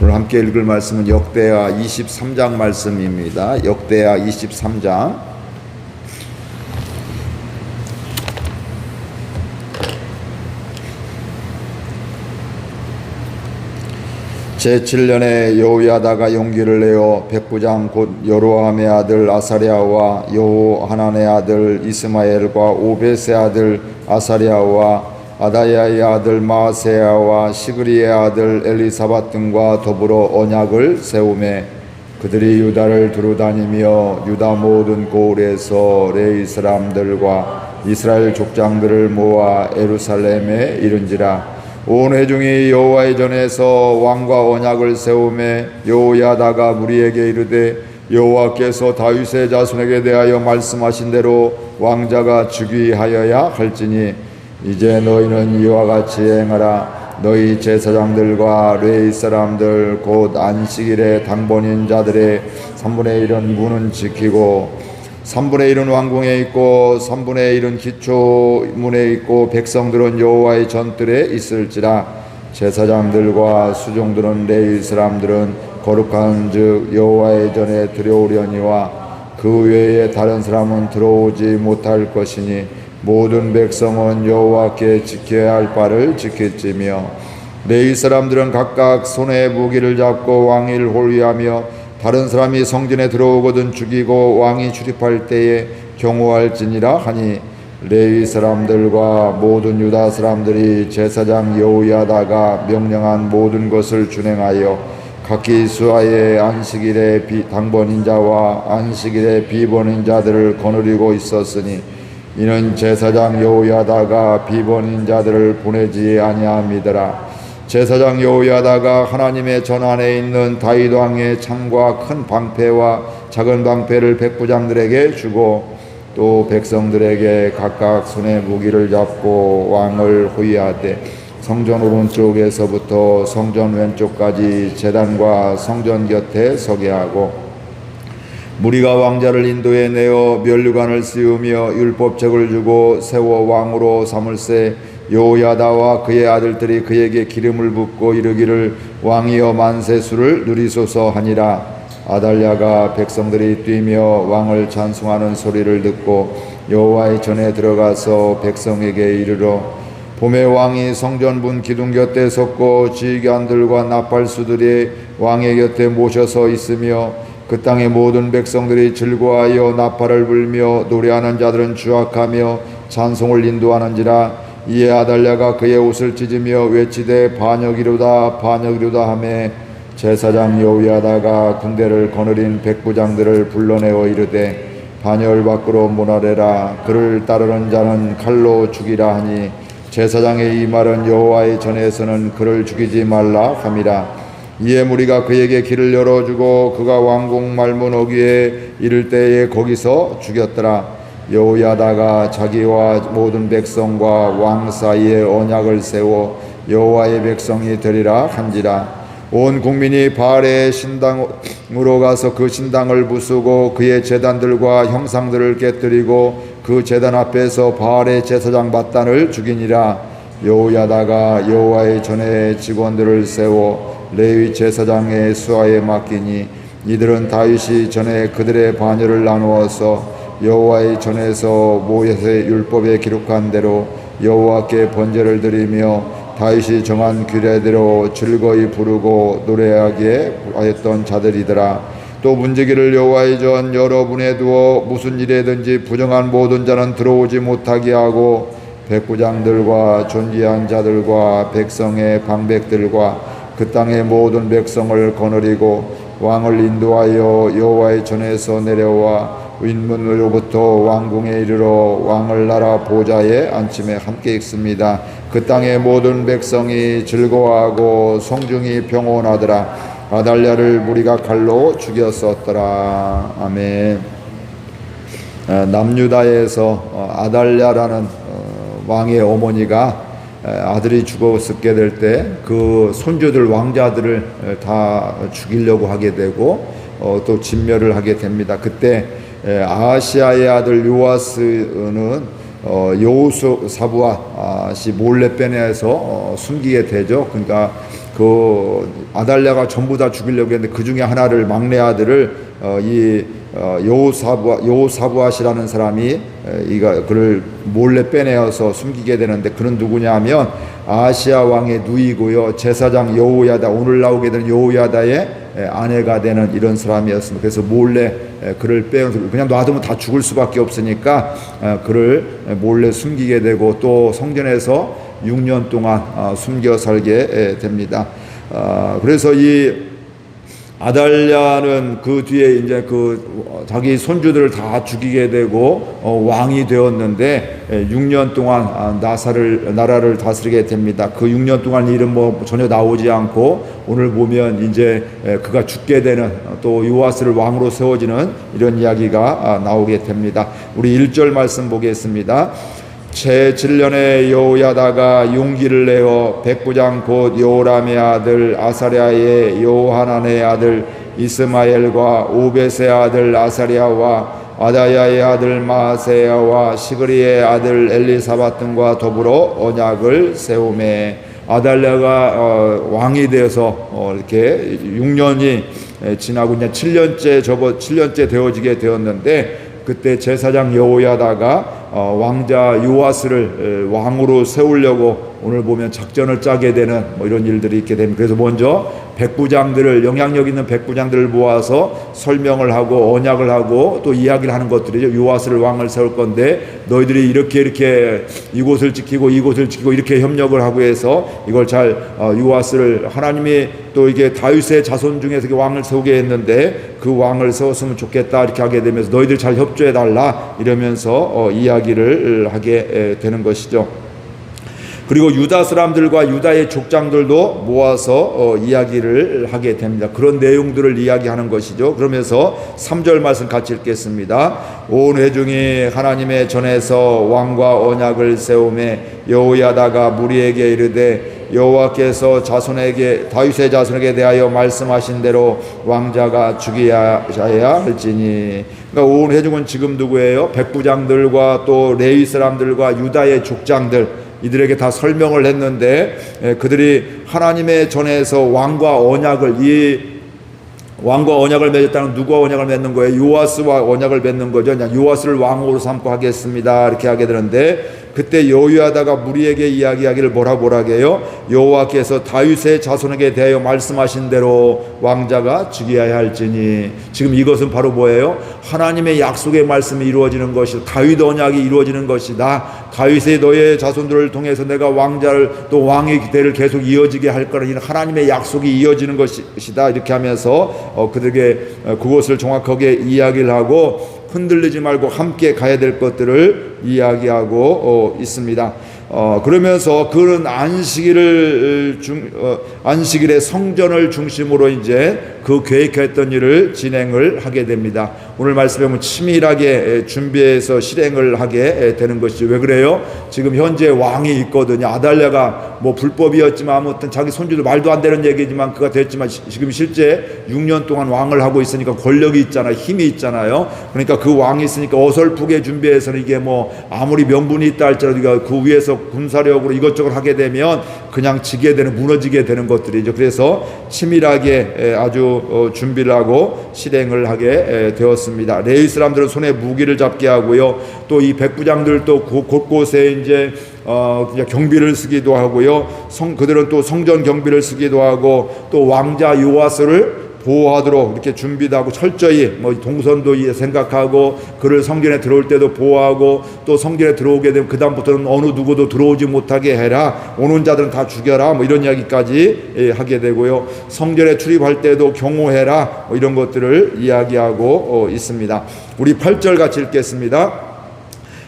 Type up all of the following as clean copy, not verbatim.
오늘 함께 읽을 말씀은 역대하 23장 말씀입니다. 역대하 23장 제7년에 여호야다가 용기를 내어 백부장 곧 여로함의 아들 아사랴와 여호하난의 아들 이스마엘과 오벳의 아들 아사랴와 아다야의 아들 마아세야와 시그리의 아들 엘리사밧 등과 더불어 언약을 세우매 그들이 유다를 두루다니며 유다 모든 고을에서 레위 사람들과 이스라엘 족장들을 모아 예루살렘에 이른지라. 온 회중이 여호와의 전에서 왕과 언약을 세우매 여호야다가 무리에게 이르되 여호와께서 다윗의 자손에게 대하여 말씀하신 대로 왕자가 즉위하여야 할지니 이제 너희는 이와 같이 행하라. 너희 제사장들과 레위 사람들 곧 안식일에 당번인 자들의 3분의 1은 문은 지키고 3분의 1은 왕궁에 있고 3분의 1은 기초문에 있고 백성들은 여호와의 전뜰에 있을지라. 제사장들과 수종들은 레위 사람들은 거룩한 즉 여호와의 전에 들어오려니와 그 외에 다른 사람은 들어오지 못할 것이니 모든 백성은 여호와께 지켜야 할 바를 지킬지며 레위 사람들은 각각 손에 무기를 잡고 왕위를 호위하며 다른 사람이 성전에 들어오거든 죽이고 왕이 출입할 때에 경호할지니라 하니 레위 사람들과 모든 유다 사람들이 제사장 여호야다가 명령한 모든 것을 준행하여 각기 수하의 안식일에 당번인 자와 안식일에 비번인 자들을 거느리고 있었으니 이는 제사장 여호야다가 비번인 자들을 보내지 아니함이더라. 제사장 여호야다가 하나님의 전 안에 있는 다윗 왕의 창과 큰 방패와 작은 방패를 백부장들에게 주고 또 백성들에게 각각 손에 무기를 잡고 왕을 호위하되 성전 오른쪽에서부터 성전 왼쪽까지 제단과 성전 곁에 서게 하고 무리가 왕자를 인도해 내어 면류관을 씌우며 율법책을 주고 세워 왕으로 삼을세 여호야다와 그의 아들들이 그에게 기름을 붓고 이르기를 왕이여 만세수를 누리소서 하니라. 아달랴가 백성들이 뛰며 왕을 찬송하는 소리를 듣고 여호와의 전에 들어가서 백성에게 이르러 봄에 왕이 성전문 기둥 곁에 섰고 지휘관들과 나팔수들이 왕의 곁에 모셔서 있으며 그 땅의 모든 백성들이 즐거워하여 나팔을 불며 노래하는 자들은 주악하며 찬송을 인도하는지라. 이에 아달랴가 그의 옷을 찢으며 외치되 반역이로다 반역이로다 하매 제사장 여호야다가 군대를 거느린 백부장들을 불러내어 이르되 반열 밖으로 몰아내라. 그를 따르는 자는 칼로 죽이라 하니 제사장의 이 말은 여호와의 전에서는 그를 죽이지 말라 함이라. 이에 무리가 그에게 길을 열어주고 그가 왕궁 말문 어귀에 이를 때에 거기서 죽였더라. 여호야다가 자기와 모든 백성과 왕 사이에 언약을 세워 여호와의 백성이 되리라 한지라. 온 국민이 바알의 신당으로 가서 그 신당을 부수고 그의 제단들과 형상들을 깨뜨리고 그 제단 앞에서 바알의 제사장 맏단을 죽이니라. 여호야다가 여호와의 전에 직원들을 세워 레위 제사장의 수하에 맡기니 이들은 다윗이 전에 그들의 반열을 나누어서 여호와의 전에서 모세의 율법에 기록한 대로 여호와께 번제를 드리며 다윗이 정한 규례대로 즐거이 부르고 노래하게 하였던 자들이더라. 또 문지기를 여호와의 전 여러 분에 두어 무슨 일에든지 부정한 모든 자는 들어오지 못하게 하고 백부장들과 존귀한 자들과 백성의 방백들과 그 땅의 모든 백성을 거느리고 왕을 인도하여 여호와의 전에서 내려와 윗문으로부터 왕궁에 이르러 왕을 나라 보좌에 앉힘에 함께 있습니다. 그 땅의 모든 백성이 즐거워하고 성중이 평온하더라. 아달랴를 무리가 칼로 죽였었더라. 아멘. 남유다에서 아달랴라는 왕의 어머니가 아들이 죽었게 될 때 그 손주들 왕자들을 다 죽이려고 하게 되고 또 진멸을 하게 됩니다. 그때 아하시아의 아들 요아스는 여호사밧이 몰래 빼내서 숨기게 되죠. 그러니까 그 아달랴가 전부 다 죽이려고 했는데 그 중에 하나를 막내 아들을 여호사부앗이라는 사람이 그를 몰래 빼내어서 숨기게 되는데, 그는 누구냐면 아시아 왕의 누이고요, 제사장 여호야다, 오늘 나오게 되는 여호야다의 아내가 되는 이런 사람이었습니다. 그래서 몰래 그를 빼어서 그냥 놔두면 다 죽을 수밖에 없으니까 그를 몰래 숨기게 되고, 또 성전에서 6년 동안 숨겨 살게 됩니다. 그래서 이 아달랴는 그 뒤에 이제 자기 손주들을 다 죽이게 되고 왕이 되었는데 6년 동안 나라를 다스리게 됩니다. 그 6년 동안 일은 전혀 나오지 않고, 오늘 보면 이제 그가 죽게 되는, 또 요아스를 왕으로 세워지는 이런 이야기가 나오게 됩니다. 우리 1절 말씀 보겠습니다. 제7년에 여호야다가 용기를 내어 백부장 곧 요람의 아들 아사랴의 요하난의 아들 이스마엘과 오벳의 아들 아사랴와 아다야의 아들 마세야와 시그리의 아들 엘리사밧 등과 더불어 언약을 세우매, 아달랴가 왕이 되어서 이렇게 6년이 지나고 이제 7년째 되어지게 되었는데, 그때 제사장 여호야다가 왕자 요아스를 왕으로 세우려고 오늘 보면 작전을 짜게 되는 이런 일들이 있게 됩니다. 그래서 먼저 영향력 있는 백부장들을 모아서 설명을 하고 언약을 하고 또 이야기를 하는 것들이죠. 요아스를 왕을 세울 건데 너희들이 이렇게 이곳을 지키고 이곳을 지키고 이렇게 협력을 하고 해서 이걸 잘 요아스를, 하나님이 또 이게 다윗의 자손 중에서 왕을 세우게 했는데 그 왕을 세웠으면 좋겠다 이렇게 하게 되면서 너희들 잘 협조해 달라 이러면서 이야기를 하게 되는 것이죠. 그리고 유다 사람들과 유다의 족장들도 모아서 이야기를 하게 됩니다. 그런 내용들을 이야기하는 것이죠. 그러면서 3절 말씀 같이 읽겠습니다. 온 회중이 하나님의 전에서 왕과 언약을 세우매 여호야다가 무리에게 이르되 여호와께서 다윗의 자손에게 대하여 말씀하신 대로 왕자가 죽여야 할지니. 그러니까 온 회중은 지금 누구예요? 백부장들과 또 레위 사람들과 유다의 족장들, 이들에게 다 설명을 했는데 그들이 하나님의 전에서 왕과 언약을 맺었다는, 누구와 언약을 맺는 거예요? 요아스와 언약을 맺는 거죠. 요아스를 왕으로 삼고 하겠습니다 이렇게 하게 되는데, 그때 여호야다가 무리에게 이야기하기를 뭐라고 해요? 여호와께서 다윗의 자손에게 대하여 말씀하신 대로 왕자가 죽여야 할지니. 지금 이것은 바로 뭐예요? 하나님의 약속의 말씀이 이루어지는 것이다. 다윗 언약이 이루어지는 것이다. 다윗의 너의 자손들을 통해서 내가 왕자를, 또 왕의 기대를 계속 이어지게 할 거라는 하나님의 약속이 이어지는 것이다 이렇게 하면서 그들에게 그것을 정확하게 이야기를 하고 흔들리지 말고 함께 가야 될 것들을 이야기하고 있습니다. 그러면서 그는 안식일의 성전을 중심으로 이제 그 계획했던 일을 진행을 하게 됩니다. 오늘 말씀에 보면 치밀하게 준비해서 실행을 하게 되는 것이죠. 왜 그래요? 지금 현재 왕이 있거든요. 아달랴가 불법이었지만 아무튼 자기 손주들, 말도 안 되는 얘기지만 그가 됐지만 지금 실제 6년 동안 왕을 하고 있으니까 권력이 있잖아요. 힘이 있잖아요. 그러니까 그 왕이 있으니까 어설프게 준비해서는 이게 아무리 명분이 있다 할지라도 그 위에서 군사력으로 이것저것 하게 되면 그냥 지게 되는, 무너지게 되는 것들이죠. 그래서 치밀하게 아주 준비를 하고 실행을 하게 되었습니다. 레위 사람들은 손에 무기를 잡게 하고요. 또 이 백부장들도 곳곳에 이제 경비를 쓰기도 하고요. 그들은 또 성전 경비를 쓰기도 하고, 또 왕자 요아스를 보호하도록 이렇게 준비도 하고, 철저히 동선도 생각하고, 그를 성전에 들어올 때도 보호하고, 또 성전에 들어오게 되면 그 다음부터는 어느 누구도 들어오지 못하게 해라, 오는 자들은 다 죽여라, 이런 이야기까지 하게 되고요. 성전에 출입할 때도 경호해라, 이런 것들을 이야기하고 있습니다. 우리 8절 같이 읽겠습니다.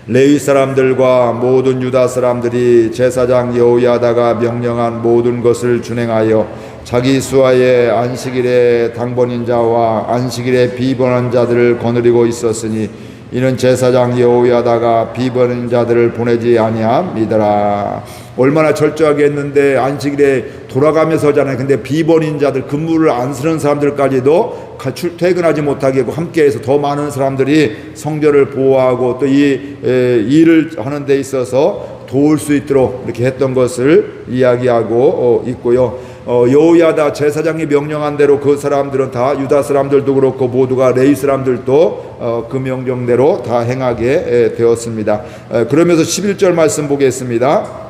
레위 사람들과 모든 유다 사람들이 제사장 여호야다가 명령한 모든 것을 준행하여 자기 수하에 안식일에 당번인 자와 안식일에 비번한 자들을 거느리고 있었으니 이는 제사장 여호야다가 비번인 자들을 보내지 아니함이더라. 얼마나 철저하게 했는데 안식일에 돌아가면서 하잖아요. 근데 비번인 자들, 근무를 안 쓰는 사람들까지도 퇴근하지 못하게 하고 함께해서 더 많은 사람들이 성전을 보호하고 또 이 일을 하는 데 있어서 도울 수 있도록 이렇게 했던 것을 이야기하고 있고요. 여호야다 제사장이 명령한 대로 그 사람들은 다 유다 사람들도 그렇고 모두가 레위 사람들도 그 명령대로 다 행하게 되었습니다. 그러면서 11절 말씀 보겠습니다.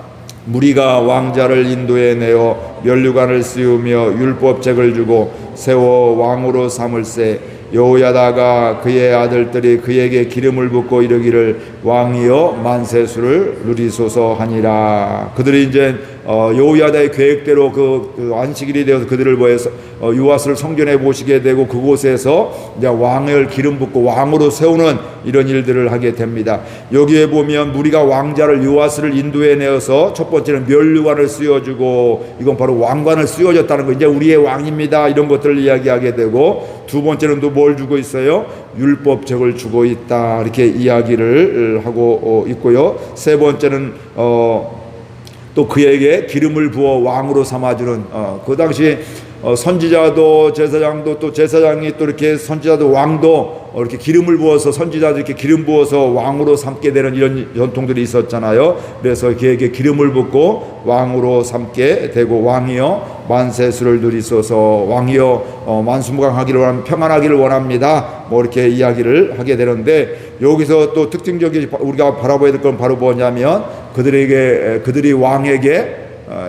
무리가 왕자를 인도해 내어 면류관을 씌우며 율법책을 주고 세워 왕으로 삼을세 여호야다가 그의 아들들이 그에게 기름을 붓고 이르기를 왕이여 만세수를 누리소서 하니라. 그들이 이제 여호야다의 계획대로 그 안식일이 되어서 그들을 보여서 유아스를 성전에 모시게 되고 그곳에서 이제 왕을 기름 붓고 왕으로 세우는 이런 일들을 하게 됩니다. 여기에 보면 무리가 왕자를 유아스를 인도해 내어서 첫 번째는 면류관을 씌워주고 이건 바로 왕관을 씌워줬다는 거, 이제 우리의 왕입니다 이런 것들을 이야기하게 되고, 두 번째는 또 뭘 주고 있어요? 율법책을 주고 있다 이렇게 이야기를 하고 있고요. 세 번째는 또 그에게 기름을 부어 왕으로 삼아주는 그 당시 선지자도 제사장도 또 제사장이 또 이렇게 선지자도 왕도 이렇게 기름을 부어서 선지자도 이렇게 기름 부어서 왕으로 삼게 되는 이런 전통들이 있었잖아요. 그래서 그에게 기름을 붓고 왕으로 삼게 되고 왕이여 만세수를 누리소서, 왕이여 만수무강하기를 원합니다, 평안하기를 원합니다 뭐 이렇게 이야기를 하게 되는데, 여기서 또 특징적인 우리가 바라봐야 될 건 바로 뭐냐면 그들이 왕에게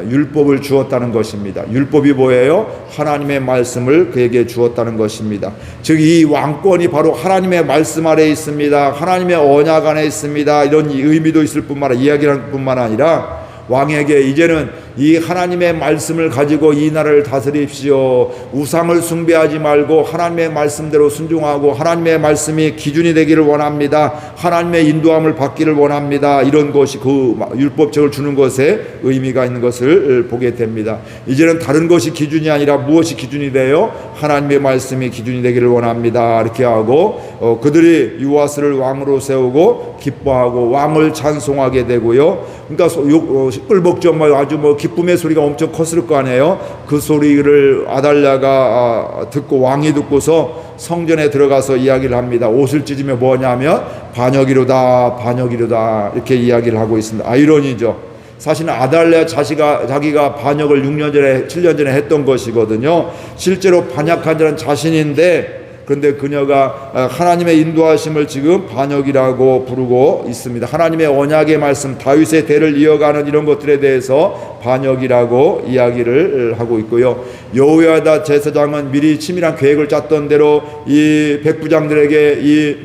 율법을 주었다는 것입니다. 율법이 뭐예요? 하나님의 말씀을 그에게 주었다는 것입니다. 즉 이 왕권이 바로 하나님의 말씀 아래에 있습니다. 하나님의 언약 안에 있습니다. 이런 의미도 있을 뿐만 아니라 이야기할 뿐만 아니라 왕에게 이제는 이 하나님의 말씀을 가지고 이 나라를 다스립시오. 우상을 숭배하지 말고 하나님의 말씀대로 순종하고 하나님의 말씀이 기준이 되기를 원합니다. 하나님의 인도함을 받기를 원합니다. 이런 것이 그 율법책을 주는 것에 의미가 있는 것을 보게 됩니다. 이제는 다른 것이 기준이 아니라 무엇이 기준이 돼요? 하나님의 말씀이 기준이 되기를 원합니다 이렇게 하고 그들이 유아스를 왕으로 세우고 기뻐하고 왕을 찬송하게 되고요. 그러니까 시끌벅적 아주 기쁨의 소리가 엄청 컸을 거 아니에요. 그 소리를 아달랴가 듣고 왕이 듣고서 성전에 들어가서 이야기를 합니다. 옷을 찢으며 뭐냐면 반역이로다 반역이로다 이렇게 이야기를 하고 있습니다. 아이러니죠. 사실은 아달랴 자기가 반역을 6년 전에 7년 전에 했던 것이거든요. 실제로 반역한 자는 자신인데, 그런데 그녀가 하나님의 인도하심을 지금 반역이라고 부르고 있습니다. 하나님의 언약의 말씀, 다윗의 대를 이어가는 이런 것들에 대해서 반역이라고 이야기를 하고 있고요. 여호야다 제사장은 미리 치밀한 계획을 짰던 대로 이 백부장들에게 이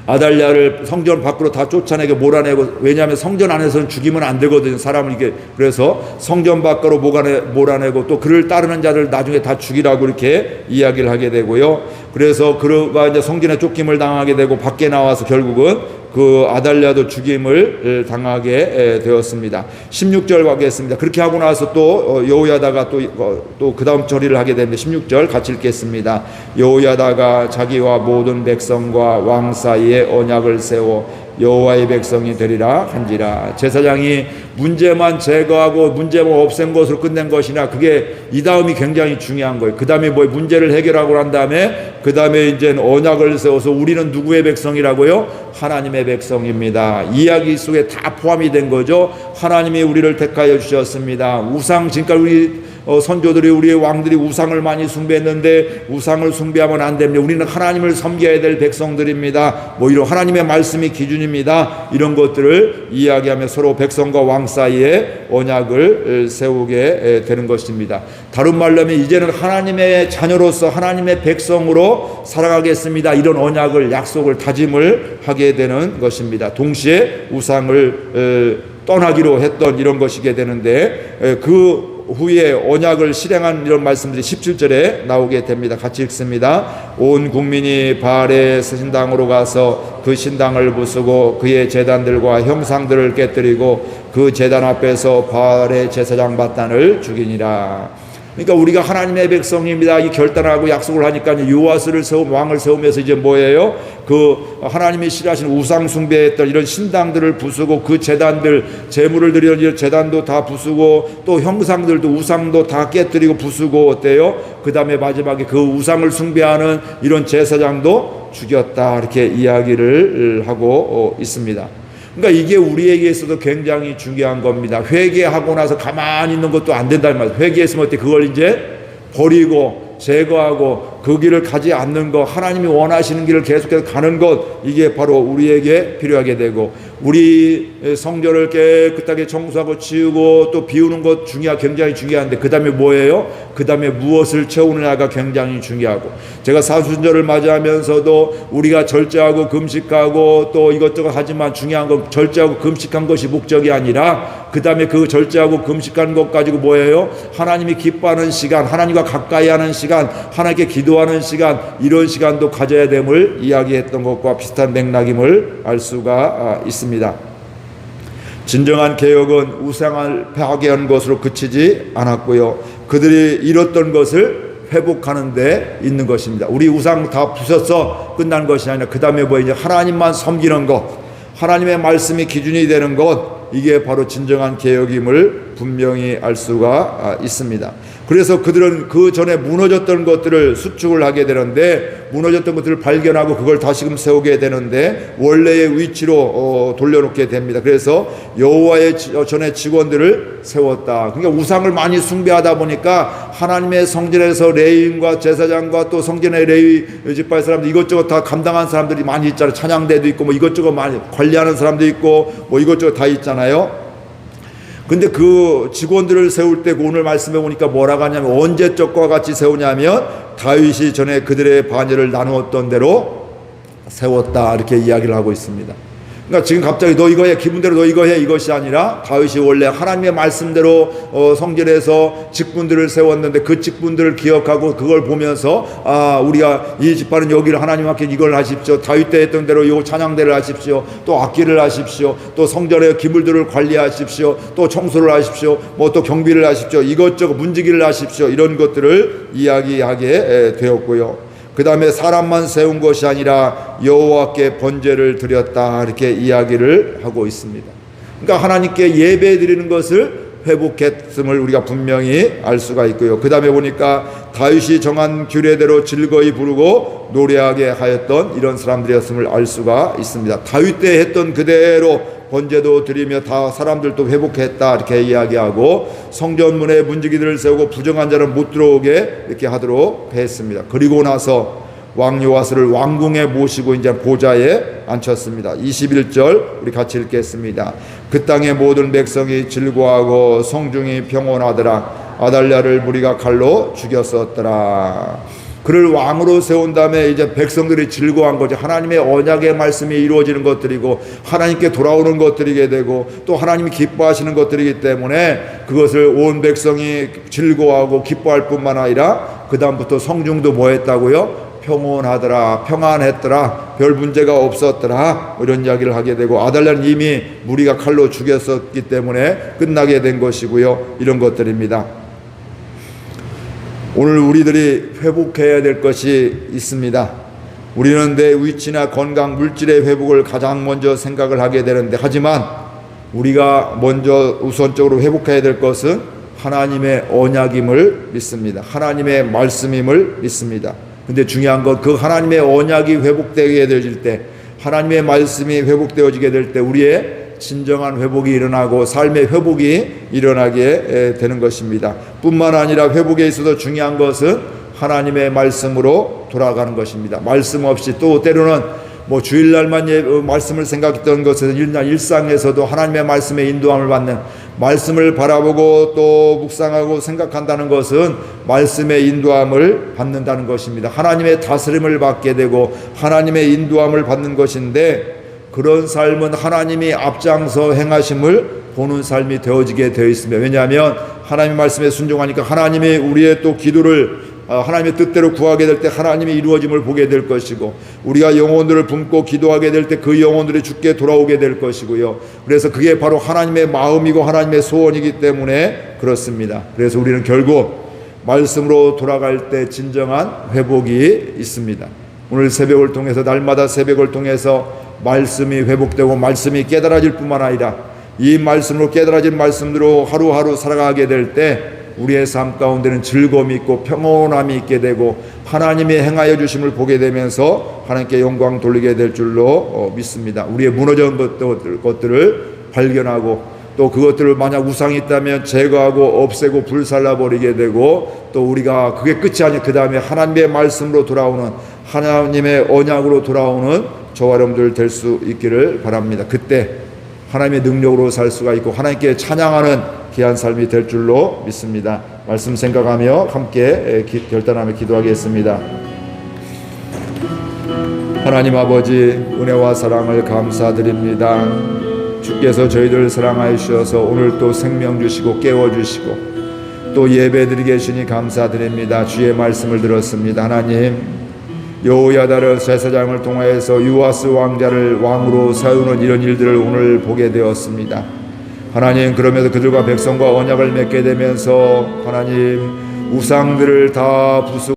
아달랴를 성전 밖으로 다 쫓아내고 몰아내고, 왜냐하면 성전 안에서는 죽이면 안 되거든요 사람을. 이게 그래서 성전 밖으로 몰아내고 또 그를 따르는 자를 나중에 다 죽이라고 이렇게 이야기를 하게 되고요. 그래서 그가 이제 성전에 쫓김을 당하게 되고 밖에 나와서 결국은 그 아달랴도 죽임을 당하게 되었습니다. 16절 가겠습니다. 그렇게 하고 나서 또 여호야다가 또 그 다음 처리를 하게 됩니다. 16절 같이 읽겠습니다. 여호야다가 자기와 모든 백성과 왕 사이에 언약을 세워 여호와의 백성이 되리라 한지라. 제사장이 문제만 제거하고 문제만 없앤 것으로 끝낸 것이나, 그게 이 다음이 굉장히 중요한 거예요. 그 다음에 뭐 문제를 해결하고 난 다음에 그 다음에 이제 언약을 세워서 우리는 누구의 백성이라고요? 하나님의 백성입니다. 이야기 속에 다 포함이 된 거죠. 하나님이 우리를 택하여 주셨습니다. 우상, 지금까지 우리 선조들이, 우리의 왕들이 우상을 많이 숭배했는데 우상을 숭배하면 안 됩니다. 우리는 하나님을 섬겨야 될 백성들입니다. 뭐 이런 하나님의 말씀이 기준입니다. 이런 것들을 이야기하며 서로 백성과 왕 사이에 언약을 세우게 되는 것입니다. 다른 말로 하면 이제는 하나님의 자녀로서 하나님의 백성으로 살아가겠습니다. 이런 언약을, 약속을, 다짐을 하게 되는 것입니다. 동시에 우상을 떠나기로 했던 이런 것이게 되는데, 그 후에 언약을 실행한 이런 말씀들이 17절에 나오게 됩니다. 같이 읽습니다. 온 국민이 바알의 신당으로 가서 그 신당을 부수고 그의 제단들과 형상들을 깨뜨리고 그 제단 앞에서 바알의 제사장 밧단을 죽이니라. 그러니까 우리가 하나님의 백성입니다. 이 결단하고 약속을 하니까 요아스를 왕을 세우면서 이제 뭐예요? 그 하나님이 싫어하시는 우상 숭배했던 이런 신당들을 부수고 그 제단들, 제물을 드리는 이런 제단도 다 부수고 또 형상들도 우상도 다 깨뜨리고 부수고 어때요? 그 다음에 마지막에 그 우상을 숭배하는 이런 제사장도 죽였다 이렇게 이야기를 하고 있습니다. 그러니까 이게 우리에게 있어도 굉장히 중요한 겁니다. 회개하고 나서 가만히 있는 것도 안 된다는 말이에요. 회개했으면 어때? 그걸 이제 버리고 제거하고 그 길을 가지 않는 것, 하나님이 원하시는 길을 계속해서 가는 것, 이게 바로 우리에게 필요하게 되고, 우리 성전을 깨끗하게 청소하고 치우고 또 비우는 것 굉장히 중요한데, 그 다음에 뭐예요? 그 다음에 무엇을 채우느냐가 굉장히 중요하고, 제가 사순절을 맞이하면서도 우리가 절제하고 금식하고 또 이것저것 하지만 중요한 건 절제하고 금식한 것이 목적이 아니라 그 다음에 그 절제하고 금식한 것 가지고 뭐예요? 하나님이 기뻐하는 시간, 하나님과 가까이 하는 시간, 하나님께 기도하는 시간, 이런 시간도 가져야 됨을 이야기했던 것과 비슷한 맥락임을 알 수가 있습니다. 진정한 개혁은 우상을 파괴한 것으로 그치지 않았고요, 그들이 잃었던 것을 회복하는 데 있는 것입니다. 우리 우상 다 부셔서 끝난 것이 아니라 그 다음에 뭐 이제 하나님만 섬기는 것, 하나님의 말씀이 기준이 되는 것, 이게 바로 진정한 개혁임을 분명히 알 수가 있습니다. 그래서 그들은 그 전에 무너졌던 것들을 수축을 하게 되는데, 무너졌던 것들을 발견하고 그걸 다시금 세우게 되는데 원래의 위치로 돌려놓게 됩니다. 그래서 여호와의 전에 직원들을 세웠다. 그러니까 우상을 많이 숭배하다 보니까 하나님의 성전에서 레위인과 제사장과 또 성전의 레위 지파의 사람들 이것저것 다 감당한 사람들이 많이 있잖아요. 찬양대도 있고 뭐 이것저것 많이 관리하는 사람도 있고 뭐 이것저것 다 있잖아요. 근데 그 직원들을 세울 때 오늘 말씀해 보니까 뭐라고 하냐면, 언제적과 같이 세우냐면 다윗이 전에 그들의 반열을 나누었던 대로 세웠다, 이렇게 이야기를 하고 있습니다. 그러니까 지금 갑자기 너 이거 해, 기분대로 너 이거 해, 이것이 아니라 다윗이 원래 하나님의 말씀대로 성전에서 직분들을 세웠는데 그 직분들을 기억하고 그걸 보면서 우리가 이 집안은 여기를 하나님 앞에 이걸 하십시오, 다윗 때 했던 대로 요 찬양대를 하십시오, 또 악기를 하십시오, 또 성전의 기물들을 관리하십시오, 또 청소를 하십시오, 뭐 또 경비를 하십시오, 이것저것 문지기를 하십시오, 이런 것들을 이야기하게 되었고요. 그 다음에 사람만 세운 것이 아니라 여호와께 번제를 드렸다, 이렇게 이야기를 하고 있습니다. 그러니까 하나님께 예배 드리는 것을 회복했음을 우리가 분명히 알 수가 있고요. 그 다음에 보니까 다윗이 정한 규례대로 즐거이 부르고 노래하게 하였던 이런 사람들이었음을 알 수가 있습니다. 다윗 때 했던 그대로 번제도 드리며 다 사람들도 회복했다, 이렇게 이야기하고, 성전문에 문지기들을 세우고 부정한 자는 못 들어오게 이렇게 하도록 했습니다. 그리고 나서 왕 요아스를 왕궁에 모시고 이제 보좌에 앉혔습니다. 21절 우리 같이 읽겠습니다. 그 땅의 모든 백성이 즐거워하고 성중이 평온하더라. 아달랴를 무리가 칼로 죽였었더라. 그를 왕으로 세운 다음에 이제 백성들이 즐거워한 거죠. 하나님의 언약의 말씀이 이루어지는 것들이고 하나님께 돌아오는 것들이게 되고 또 하나님이 기뻐하시는 것들이기 때문에 그것을 온 백성이 즐거워하고 기뻐할 뿐만 아니라 그 다음부터 성중도 뭐 했다고요? 평온하더라, 평안했더라, 별 문제가 없었더라, 이런 이야기를 하게 되고, 아달랴는 이미 무리가 칼로 죽였었기 때문에 끝나게 된 것이고요. 이런 것들입니다. 오늘 우리들이 회복해야 될 것이 있습니다. 우리는 내 위치나 건강, 물질의 회복을 가장 먼저 생각을 하게 되는데, 하지만 우리가 먼저 우선적으로 회복해야 될 것은 하나님의 언약임을 믿습니다. 하나님의 말씀임을 믿습니다. 근데 중요한 건 그 하나님의 언약이 회복되게 되어질 때, 하나님의 말씀이 회복되어지게 될 때 우리의 진정한 회복이 일어나고 삶의 회복이 일어나게 되는 것입니다. 뿐만 아니라 회복에 있어서 중요한 것은 하나님의 말씀으로 돌아가는 것입니다. 말씀 없이 또 때로는 뭐 주일날만 말씀을 생각했던 것에서 일상에서도 하나님의 말씀에 인도함을 받는, 말씀을 바라보고 또 묵상하고 생각한다는 것은 말씀의 인도함을 받는다는 것입니다. 하나님의 다스림을 받게 되고 하나님의 인도함을 받는 것인데, 그런 삶은 하나님이 앞장서 행하심을 보는 삶이 되어지게 되어 있습니다. 왜냐하면 하나님의 말씀에 순종하니까 하나님이 우리의 또 기도를 하나님의 뜻대로 구하게 될 때 하나님이 이루어짐을 보게 될 것이고, 우리가 영혼들을 품고 기도하게 될 때 그 영혼들이 주께 돌아오게 될 것이고요. 그래서 그게 바로 하나님의 마음이고 하나님의 소원이기 때문에 그렇습니다. 그래서 우리는 결국 말씀으로 돌아갈 때 진정한 회복이 있습니다. 오늘 새벽을 통해서, 날마다 새벽을 통해서 말씀이 회복되고 말씀이 깨달아질 뿐만 아니라 이 말씀으로 깨달아진 말씀대로 하루하루 살아가게 될 때 우리의 삶 가운데는 즐거움이 있고 평온함이 있게 되고 하나님이 행하여 주심을 보게 되면서 하나님께 영광 돌리게 될 줄로 믿습니다. 우리의 무너진 것들을 발견하고 또 그것들을 만약 우상이 있다면 제거하고 없애고 불살라버리게 되고 또 우리가 그게 끝이 아니라 그 다음에 하나님의 말씀으로 돌아오는 하나님의 언약으로 돌아오는 저와 여러분들 될 수 있기를 바랍니다. 그때 하나님의 능력으로 살 수가 있고 하나님께 찬양하는 귀한 삶이 될 줄로 믿습니다. 말씀 생각하며 함께 결단하며 기도하겠습니다. 하나님 아버지, 은혜와 사랑을 감사드립니다. 주께서 저희들 사랑하여 주셔서 오늘 또 생명 주시고 깨워주시고 또 예배드리게 해주시니 감사드립니다. 주의 말씀을 들었습니다. 하나님, 여호야다를 제사장을 통하여서 유아스 왕자를 왕으로 세우는 이런 일들을 오늘 보게 되었습니다. 하나님, 그러면서 그들과 백성과 언약을 맺게 되면서 하나님 우상들을 다 부수고